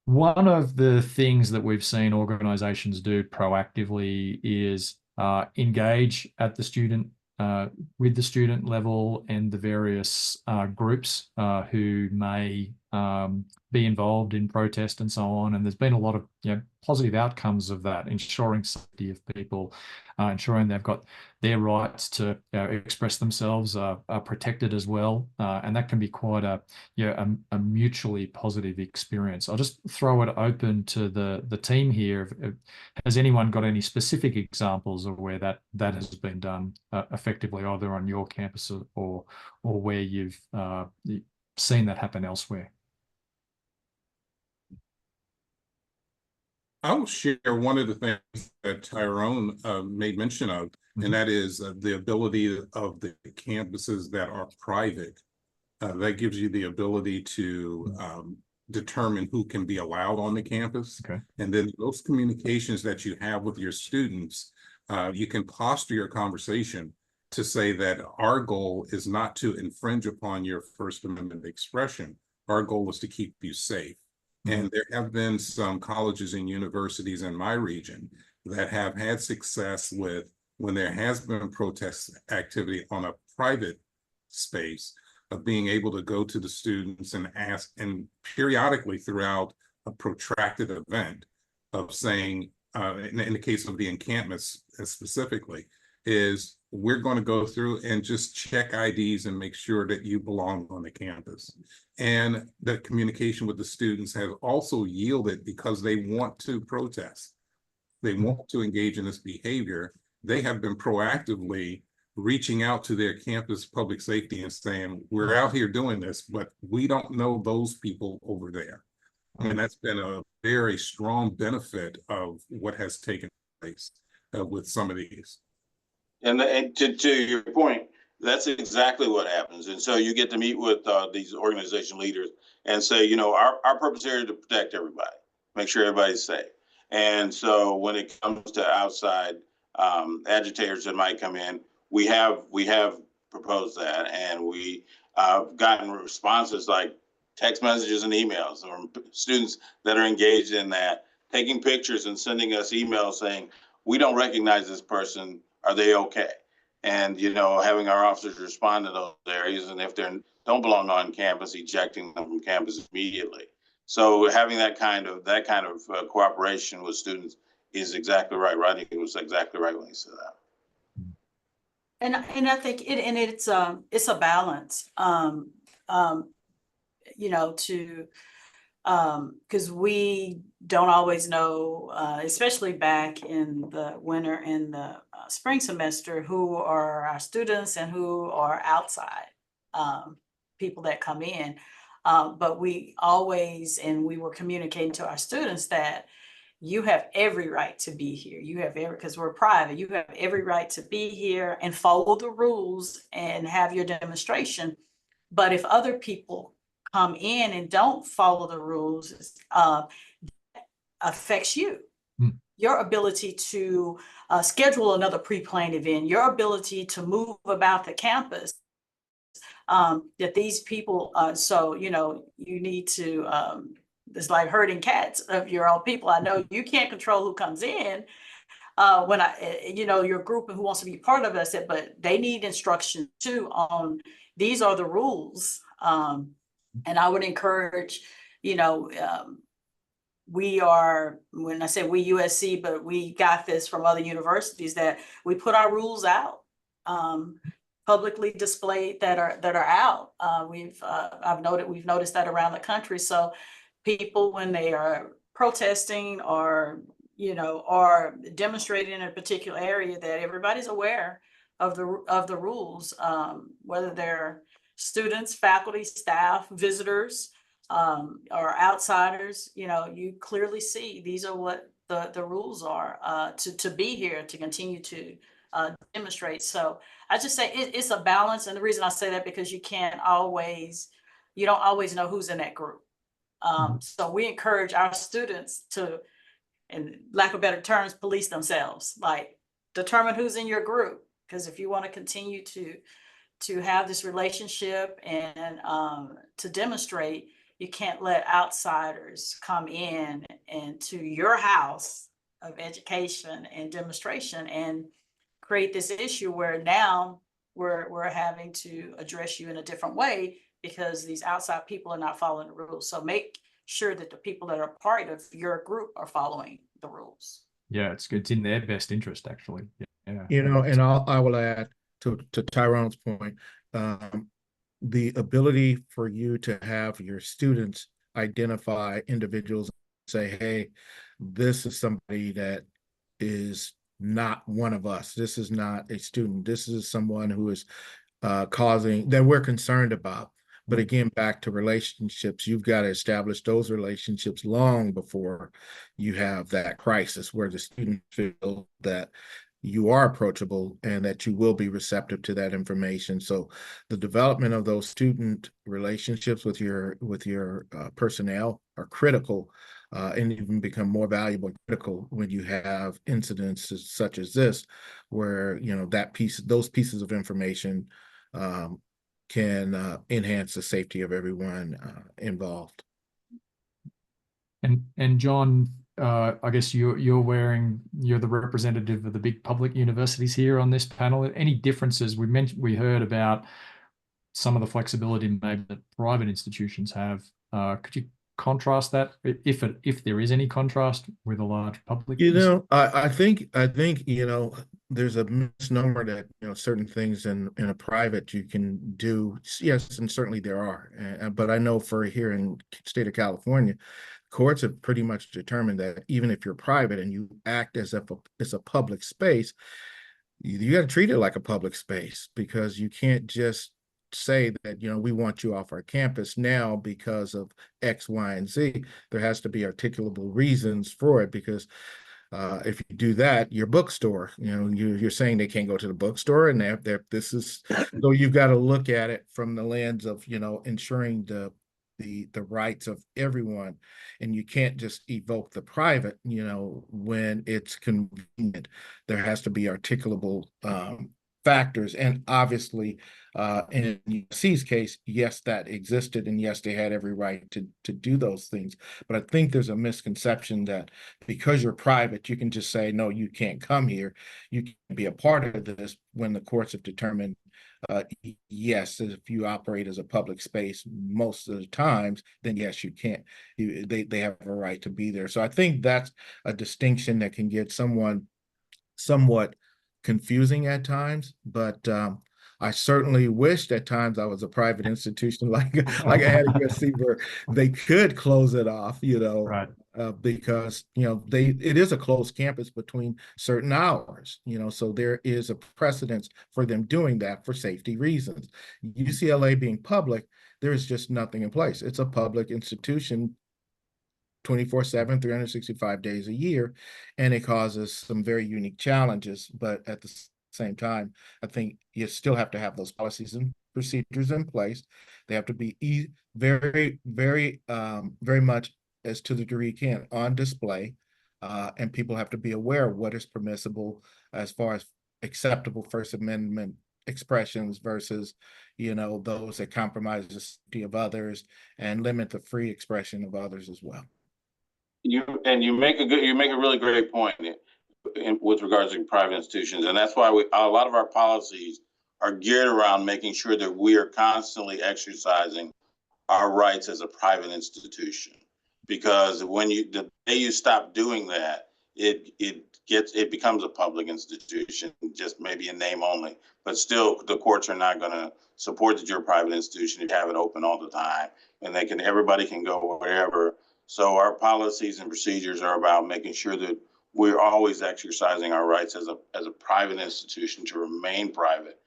One of the things that we've seen organizations do proactively is engage at the student with the student level and the various groups who may be involved in protest and so on. And there's been a lot of positive outcomes of that, ensuring safety of people, ensuring they've got their rights to express themselves are protected as well. And that can be quite a mutually positive experience. I'll just throw it open to the team here. Has anyone got any specific examples of where that has been done effectively, either on your campus or where you've seen that happen elsewhere? I will share one of the things that Tyrone made mention of, and that is the ability of the campuses that are private. That gives you the ability to determine who can be allowed on the campus. Okay. And then those communications that you have with your students, you can posture your conversation to say that our goal is not to infringe upon your First Amendment expression. Our goal is to keep you safe. And there have been some colleges and universities in my region that have had success with, when there has been protest activity on a private space, of being able to go to the students and ask, and periodically throughout a protracted event, of saying, in the case of the encampments specifically, is we're going to go through and just check IDs and make sure that you belong on the campus. And that communication with the students has also yielded, because they want to protest. They want to engage in this behavior. They have been proactively reaching out to their campus public safety and saying, we're out here doing this, but we don't know those people over there. And that's been a very strong benefit of what has taken place with some of these. And to your point, that's exactly what happens. And so you get to meet with these organization leaders and say, our purpose here is to protect everybody, make sure everybody's safe. And so when it comes to outside agitators that might come in, we have proposed that, and we gotten responses like text messages and emails from students that are engaged in that, taking pictures and sending us emails saying, we don't recognize this person. Are they okay? And, having our officers respond to those areas, and if they don't belong on campus, ejecting them from campus immediately. So having that kind of cooperation with students is exactly right. Rodney was exactly right when he said that. And I think it's a balance, because we don't always know, especially back in the winter and the spring semester, who are our students and who are outside people that come in. But we always, and we were communicating to our students that you have every right to be here. You have because we're private, you have every right to be here and follow the rules and have your demonstration. But if other people come in and don't follow the rules, affects you. Your ability to schedule another pre-planned event, your ability to move about the campus, that these people, so, you need to, it's like herding cats of your own people. I know you can't control who comes in. When your group who wants to be part of us, but they need instruction too on these are the rules. And I would encourage, we are, when I say we USC, but we got this from other universities, that we put our rules out, publicly displayed that are out. We've noticed that around the country. So people, when they are protesting or demonstrating in a particular area, that everybody's aware of the rules, whether they're students, faculty, staff, visitors, or outsiders, you know, you clearly see these are what the rules are to be here, to continue to demonstrate. So I just say it's a balance. And the reason I say that, because you don't always know who's in that group. So we encourage our students to, in lack of better terms, police themselves, like determine who's in your group. Because if you want to continue to have this relationship and to demonstrate, you can't let outsiders come in into your house of education and demonstration and create this issue where now we're having to address you in a different way because these outside people are not following the rules. So make sure that the people that are part of your group are following the rules. Yeah, it's in their best interest, actually. Yeah. You know, and I will add to Tyrone's point, the ability for you to have your students identify individuals and say, hey, this is somebody that is not one of us. This is not a student. This is someone who is causing, that we're concerned about. But again, back to relationships, you've got to establish those relationships long before you have that crisis where the students feel that you are approachable and that you will be receptive to that information. So the development of those student relationships with your personnel are critical, and even become more valuable and critical when you have incidents such as this, where, you know, those pieces of information can enhance the safety of everyone involved. And John, I guess you're the representative of the big public universities here on this panel. Any differences? We heard about some of the flexibility maybe that private institutions have. Could you contrast that, if there is any contrast, with a large public? You know, I think you know, there's a misnomer that, you know, certain things in a private you can do. Yes, and certainly there are. But I know for here in the state of California, courts have pretty much determined that even if you're private and you act as if it's a public space, you got to treat it like a public space, because you can't just say that, you know, we want you off our campus now because of X, Y, and Z. There has to be articulable reasons for it, because if you do that, your bookstore, you know, you're saying they can't go to the bookstore, and this is, so you've got to look at it from the lens of, you know, ensuring the rights of everyone, and you can't just evoke the private, you know, when it's convenient. There has to be articulable factors, and obviously in USC's case, yes, that existed, and yes, they had every right to do those things. But I think there's a misconception that because you're private, you can just say, no, you can't come here, you can be a part of this, when the courts have determined yes, if you operate as a public space most of the times, then yes, you can't. They have a right to be there. So I think that's a distinction that can get someone somewhat confusing at times, but I certainly wished at times I was a private institution like I had at USC, where they could close it off, you know, Right. because, you know, it is a closed campus between certain hours, you know, so there is a precedence for them doing that for safety reasons. UCLA being public, there is just nothing in place. It's a public institution 24/7, 365 days a year, and it causes some very unique challenges. But at the same time, I think you still have to have those policies and procedures in place. They have to be very, very, very much, as to the degree you can, on display, and people have to be aware of what is permissible as far as acceptable First Amendment expressions versus, you know, those that compromise the safety of others and limit the free expression of others as well. You make a really great point with regards to private institutions, and that's why a lot of our policies are geared around making sure that we are constantly exercising our rights as a private institution. Because the day you stop doing that, it becomes a public institution, just maybe in name only. But still, the courts are not going to support that you're a private institution if you have it open all the time, and everybody can go wherever. So our policies and procedures are about making sure that we're always exercising our rights as a private institution to remain private.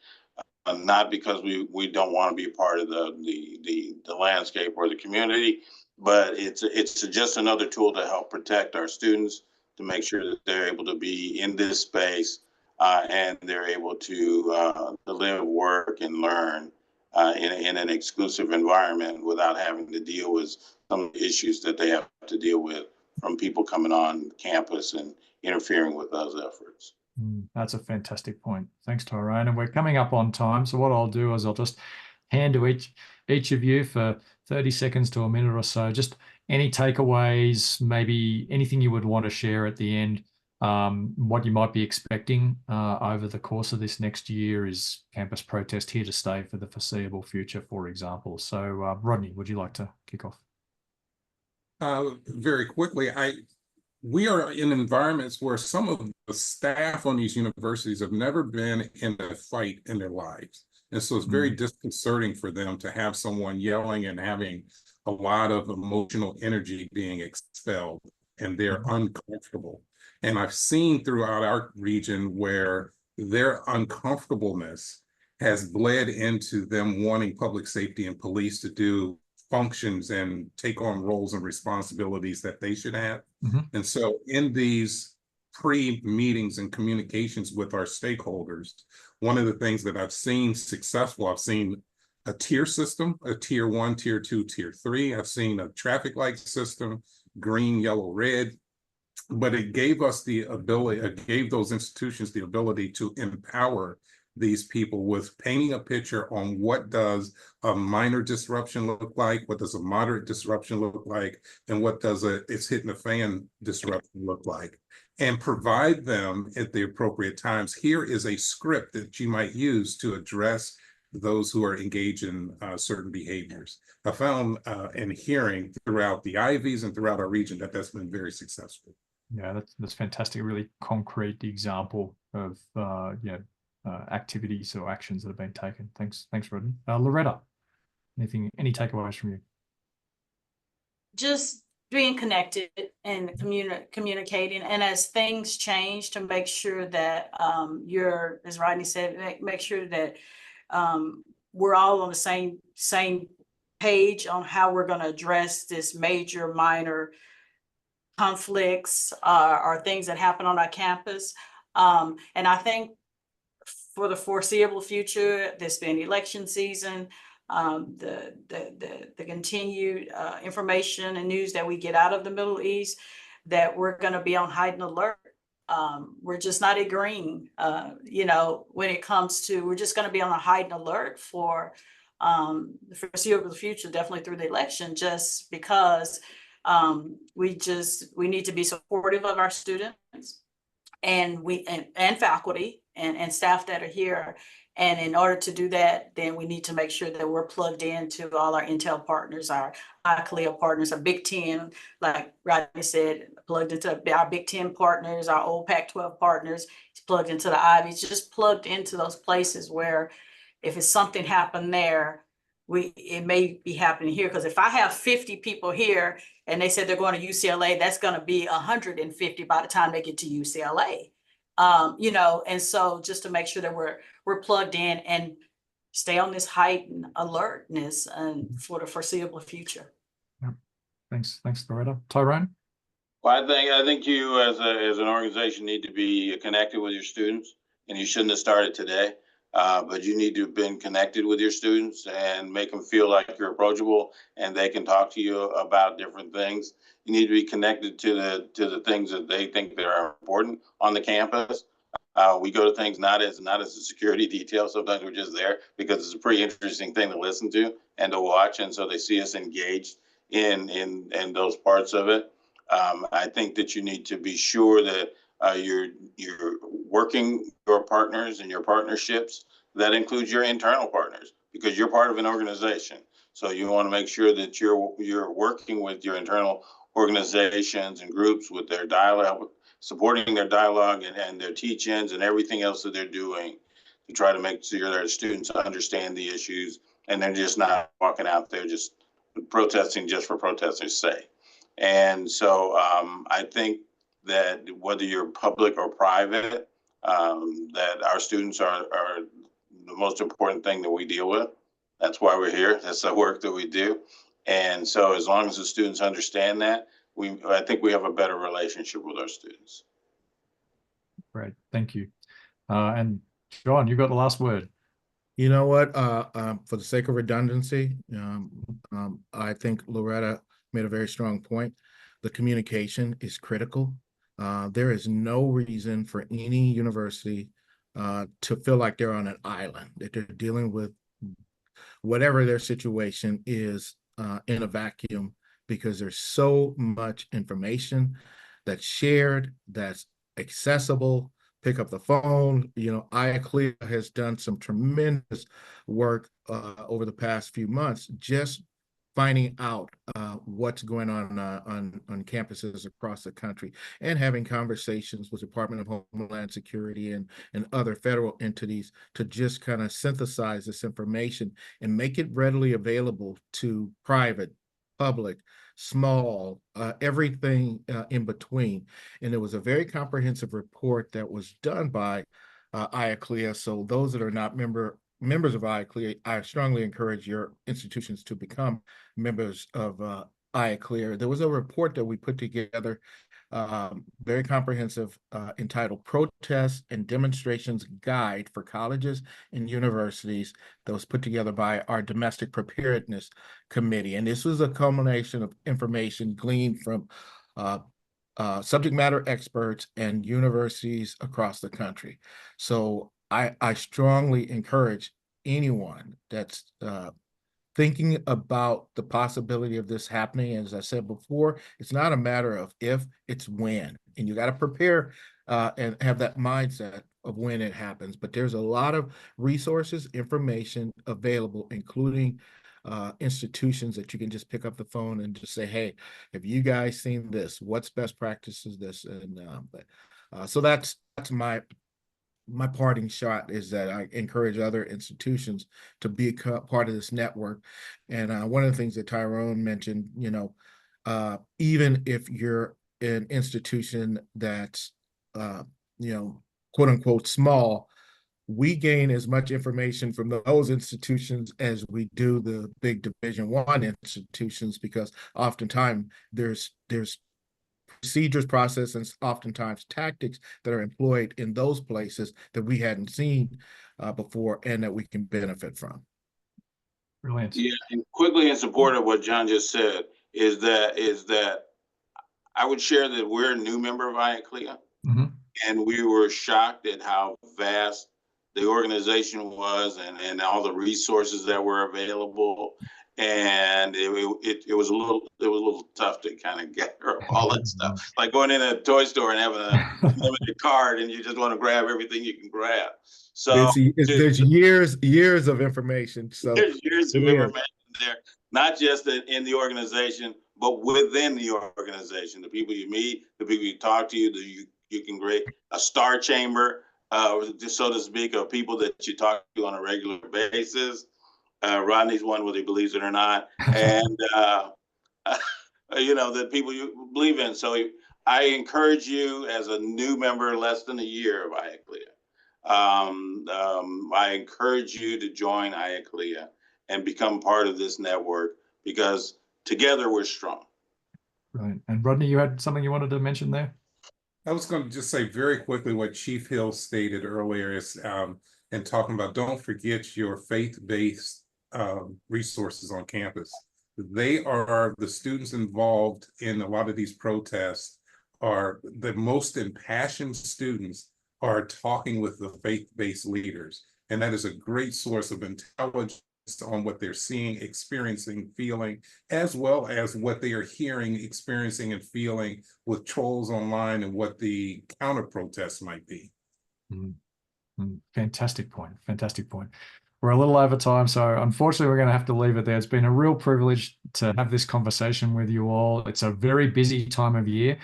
not because we don't want to be a part of the landscape or the community, but it's just another tool to help protect our students, to make sure that they're able to be in this space and they're able to live, work, and learn in an exclusive environment without having to deal with some issues that they have to deal with from people coming on campus and interfering with those efforts. That's a fantastic point. Thanks, Tyrone. And we're coming up on time. So what I'll do is I'll just hand to each of you for 30 seconds to a minute or so. Just any takeaways, maybe anything you would want to share at the end, what you might be expecting over the course of this next year. Is campus protest here to stay for the foreseeable future, for example? So Rodney, would you like to kick off? Very quickly, we are in environments where some of the staff on these universities have never been in a fight in their lives. And so it's very disconcerting for them to have someone yelling and having a lot of emotional energy being expelled, and they're uncomfortable. And I've seen throughout our region where their uncomfortableness has bled into them wanting public safety and police to do functions and take on roles and responsibilities that they should have. And so in these pre-meetings and communications with our stakeholders, one of the things that I've seen successful, I've seen a tier system, a tier 1, tier 2, tier 3. I've seen a traffic light system, green, yellow, red, but it gave us the ability, it gave those institutions the ability to empower these people with painting a picture on what does a minor disruption look like, what does a moderate disruption look like, and what does it's hitting the fan disruption look like, and provide them at the appropriate times. Here is a script that you might use to address those who are engaged in certain behaviors. I found in hearing throughout the Ivies and throughout our region that that's been very successful. Yeah, that's fantastic. A really concrete example of activities or actions that have been taken. Thanks, Rodney. Loretta, any takeaways from you? Just being connected and communicating, and as things change, to make sure that you're, as Rodney said, make sure that we're all on the same page on how we're going to address this major, minor conflicts or things that happen on our campus. And I think for the foreseeable future, this being election season, the continued information and news that we get out of the Middle East, that we're going to be on heightened alert. We're just not agreeing, when it comes to, we're just going to be on a heightened alert for the foreseeable future, definitely through the election, just because we need to be supportive of our students and faculty and staff that are here. And in order to do that, then we need to make sure that we're plugged into all our Intel partners, our ICLEA partners, our Big Ten, like Rodney said, plugged into our Big Ten partners, our old Pac-12 partners, plugged into the Ivies, just plugged into those places where if it's something happened there, it may be happening here. Because if I have 50 people here and they said they're going to UCLA, that's going to be 150 by the time they get to UCLA. And so just to make sure that we're plugged in and stay on this heightened alertness and for the foreseeable future. Yeah. Thanks, Loretta. Tyrone? Well, I think you as an organization need to be connected with your students, and you shouldn't have started today. But you need to have been connected with your students and make them feel like you're approachable and they can talk to you about different things. You need to be connected to the things that they think that are important on the campus. We go to things not as a security detail. Sometimes we're just there because it's a pretty interesting thing to listen to and to watch. And so they see us engaged in those parts of it. I think that you need to be sure that you're working your partners and your partnerships. That includes your internal partners, because you're part of an organization. So you want to make sure that you're working with your internal organizations and groups with their dialogue, supporting their dialogue and their teach-ins and everything else that they're doing to try to make sure their students understand the issues and they're just not walking out there just protesting just for protesters' sake. And so I think that whether you're public or private, that our students are the most important thing that we deal with. That's why we're here. That's the work that we do. And so as long as the students understand that, I think we have a better relationship with our students. Great, thank you. And John, you got the last word. You know what? For the sake of redundancy, I think Loretta made a very strong point. The communication is critical. There is no reason for any university to feel like they're on an island, that they're dealing with whatever their situation is in a vacuum, because there's so much information that's shared, that's accessible. Pick up the phone. You know, IACLEA has done some tremendous work over the past few months, just finding out what's going on campuses across the country, and having conversations with Department of Homeland Security and other federal entities to just kind of synthesize this information and make it readily available to private, public, small, everything in between. And it was a very comprehensive report that was done by IACLEA. So those that are not members of IACLEA, I strongly encourage your institutions to become members of IACLEA. There was a report that we put together, very comprehensive, entitled Protests and Demonstrations Guide for Colleges and Universities, that was put together by our Domestic Preparedness Committee. And this was a culmination of information gleaned from subject matter experts and universities across the country. So I strongly encourage anyone that's thinking about the possibility of this happening. As I said before, it's not a matter of if, it's when. And you got to prepare and have that mindset of when it happens. But there's a lot of resources, information available, including institutions that you can just pick up the phone and just say, hey, have you guys seen this? What's best practices this? And so that's my parting shot, is that I encourage other institutions to be part of this network. And one of the things that Tyrone mentioned, you know, even if you're an institution that's, you know, quote unquote small, we gain as much information from those institutions as we do the big Division I institutions, because oftentimes there's procedures, process, and oftentimes tactics that are employed in those places that we hadn't seen before, and that we can benefit from. Brilliant. Yeah, and quickly in support of what John just said is that I would share that we're a new member of IACLEA, and we were shocked at how vast the organization was and all the resources that were available. And it was a little tough to kind of get all that stuff. Like going in a toy store and having a limited card, and you just want to grab everything you can grab. So there's years of information. So there's years of information there, not just in the organization, but within the organization. The people you meet, the people you talk to, you can create a star chamber, just so to speak, of people that you talk to on a regular basis. Rodney's one, whether he believes it or not, and you know, the people you believe in. So I encourage you, as a new member, less than a year of IACLEA, I encourage you to join IACLEA and become part of this network, because together we're strong. Right. And Rodney, you had something you wanted to mention there? I was going to just say very quickly what Chief Hill stated earlier is, and talking about, don't forget your faith-based resources on campus. They are the students involved in a lot of these protests, are the most impassioned students are talking with the faith-based leaders. And that is a great source of intelligence on what they're seeing, experiencing, feeling, as well as what they are hearing, experiencing, and feeling with trolls online, and what the counter protests might be. Fantastic point. Fantastic point. We're a little over time, so unfortunately we're going to have to leave it there. It's been a real privilege to have this conversation with you all. It's a very busy time of year,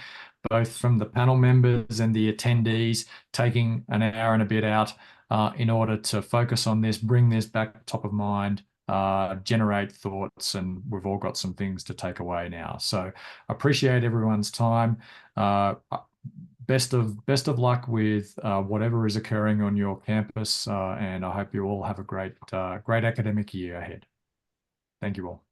both from the panel members and the attendees taking an hour and a bit out in order to focus on this, bring this back top of mind, generate thoughts, and we've all got some things to take away now. So appreciate everyone's time. best of luck with whatever is occurring on your campus, and I hope you all have a great academic year ahead. Thank you all.